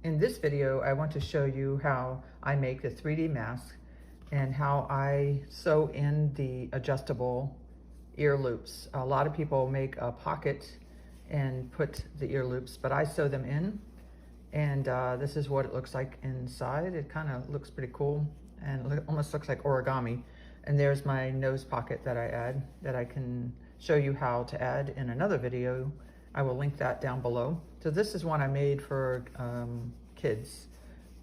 in this video, I want to show you how I make the 3D mask and how I sew in the adjustable ear loops. A lot of people make a pocket and put the ear loops, but I sew them in. And this is what it looks like inside. It kind of looks pretty cool and almost looks like origami. And there's my nose pocket that I add, that I can show you how to add in another video. I will link that down below. So this is one I made for kids.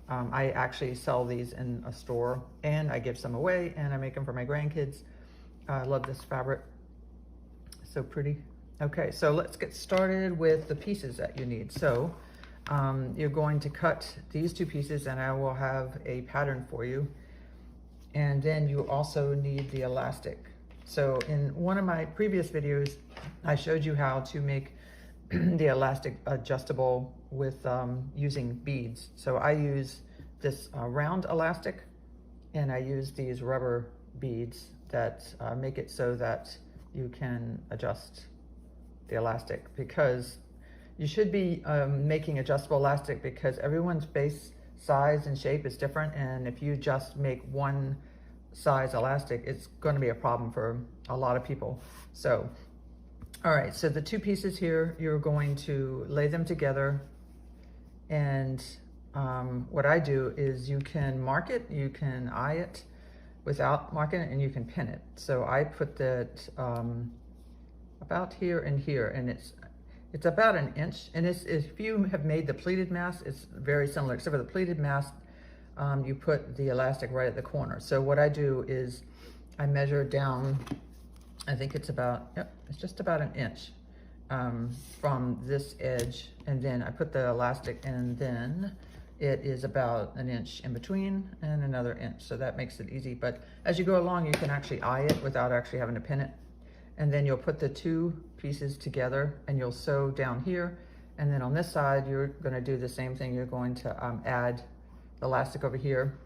I actually sell these in a store and I give some away and I make them for my grandkids. I love this fabric, so pretty. Okay, so let's get started with the pieces that you need. So you're going to cut these two pieces and I will have a pattern for you. And then you also need the elastic. So in one of my previous videos, I showed you how to make the elastic adjustable with using beads. So I use this round elastic and I use these rubber beads that make it so that you can adjust the elastic, because you should be making adjustable elastic because everyone's base size and shape is different, and if you just make one size elastic, it's going to be a problem for a lot of people. So all right, so the two pieces here, you're going to lay them together, and what I do is you can mark it, you can eye it without marking it, and you can pin it. So I put that about here and here, and it's about an inch, and if you have made the pleated mask, it's very similar, except for the pleated mask, you put the elastic right at the corner. So what I do is I measure down, I think it's about, yep, it's just about an inch from this edge, and then I put the elastic, and then it is about an inch in between and another inch. So that makes it easy, but as you go along, you can actually eye it without actually having to pin it. And then you'll put the two pieces together and you'll sew down here. And then on this side, you're gonna do the same thing. You're going to add the elastic over here.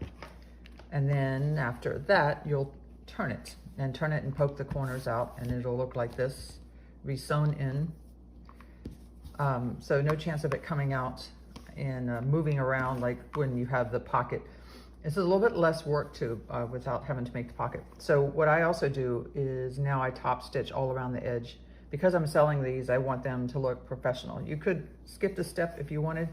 And then after that, you'll turn it and poke the corners out, and it'll look like this, be sewn in. So no chance of it coming out and moving around like when you have the pocket. It's a little bit less work too, without having to make the pocket. So what I also do is now I top stitch all around the edge. Because I'm selling these, I want them to look professional. You could skip the step if you wanted.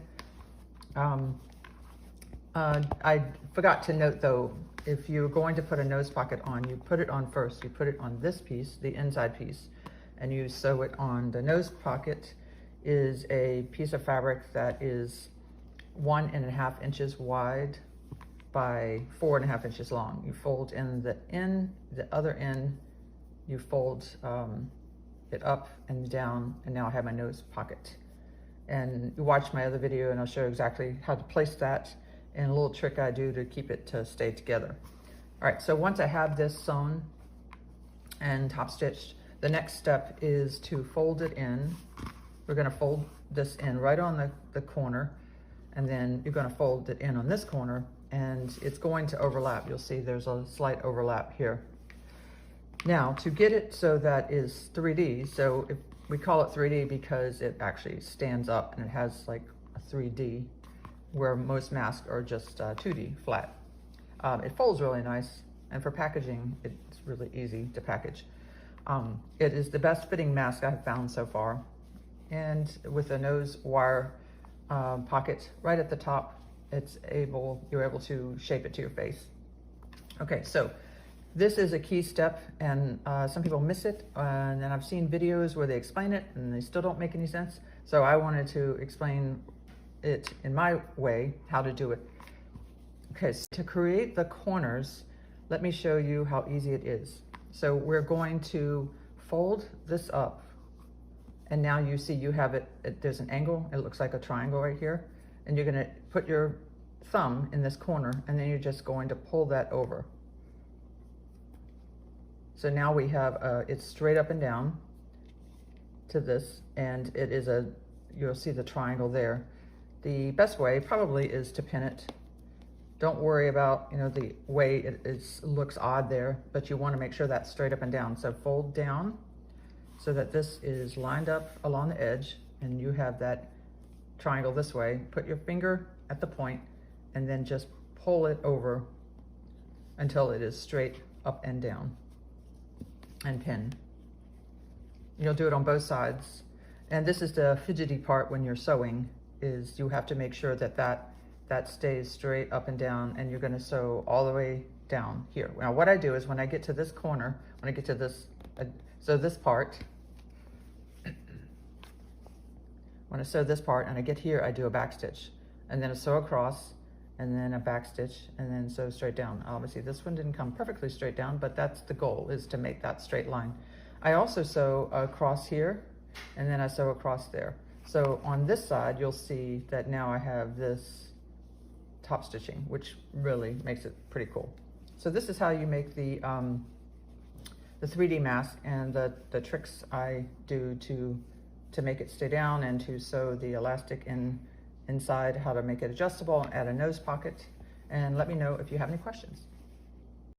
I forgot to note though, if you're going to put a nose pocket on, you put it on first. You put it on this piece, the inside piece, and you sew it on. The nose pocket is a piece of fabric that is 1.5 inches wide by 4.5 inches long. You fold in the other end, you fold it up and down, and now I have my nose pocket. And you watch my other video and I'll show you exactly how to place that, and a little trick I do to keep it to stay together. All right, so once I have this sewn and top stitched, the next step is to fold it in. We're gonna fold this in right on the corner, and then you're gonna fold it in on this corner, and it's going to overlap. You'll see there's a slight overlap here. Now, to get it so that is 3D, so if we call it 3D because it actually stands up and it has like a 3D, where most masks are just 2D flat. It folds really nice, and for packaging, it's really easy to package. It is the best fitting mask I've found so far, and with a nose wire pocket right at the top, you're able to shape it to your face. Okay, so this is a key step, and some people miss it, and then I've seen videos where they explain it and they still don't make any sense. So I wanted to explain it in my way, how to do it. Okay, so to create the corners, let me show you how easy it is. So we're going to fold this up, and now you see you have there's an angle, it looks like a triangle right here, and you're gonna put your thumb in this corner, and then you're just going to pull that over. So now we have, it's straight up and down to this, and it is you'll see the triangle there. The best way probably is to pin it. Don't worry about, the way it looks odd there, but you want to make sure that's straight up and down. So fold down so that this is lined up along the edge, and you have that triangle this way, put your finger at the point, and then just pull it over until it is straight up and down, and pin. You'll do it on both sides. And this is the fidgety part when you're sewing, is you have to make sure that that stays straight up and down, and you're gonna sew all the way down here. Now what I do is when I get to this corner, when I get to this, so this part, when I sew this part and I get here, I do a back stitch, and then I sew across, and then a back stitch, and then sew straight down. Obviously this one didn't come perfectly straight down, but that's the goal, is to make that straight line. I also sew across here, and then I sew across there. So on this side, you'll see that now I have this top stitching, which really makes it pretty cool. So this is how you make the 3D mask, and the tricks I do to make it stay down and to sew the elastic inside, how to make it adjustable, add a nose pocket, and let me know if you have any questions.